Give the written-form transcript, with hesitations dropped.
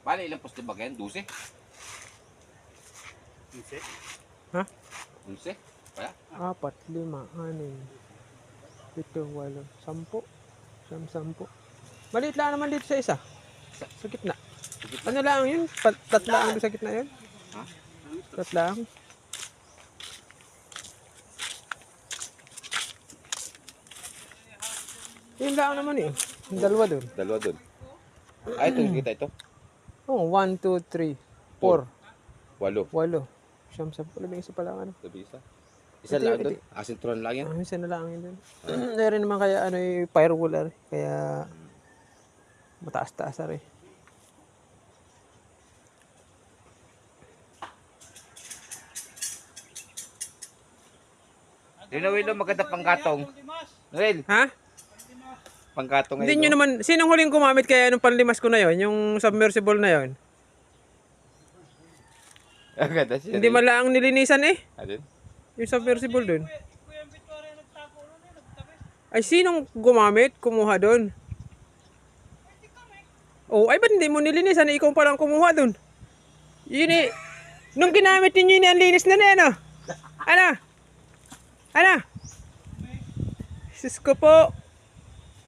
Bale, ilang poste ba ganyan? 12? Ha? 12? Kaya? 4, 5, 6, 7, 8, 10. Siyam, 10. Maliit lang naman dito sa isa. Sa gitna. Ano lang yun? Tatlaan doon sa gitna yun? Ha? Tatlaan. Yun lang naman eh. Yung dalawa doon. Dalawa doon. Ay, ito kita ito. Oh, 1, 2, 3, 4, 8. 8. Siyam, 10. Labing isa pala ano. Sabi isa. Isa Ito lang yung- doon. Asintron lang yan. Isa na lang yun doon. Meron naman kaya ano yung firewall kaya mataas-taas rin. Rinawin maganda panggatong. Noel, Ha? panggatong Hindi nyo naman, sinong huling gumamit kaya nung panlimas ko na yon, yung submersible na yon? Agad siya. Hindi man lang nilinisan eh. Alin? Yung submersible dun. Ay, sinong gumamit? Kumuha dun? Oh, ay ba't hindi mo nilinisan? Ikaw pa lang kumuha dun. Yun eh. Nung ginamit ninyo yun, ang linis na na ano? Ano? Ano? Sus ko po.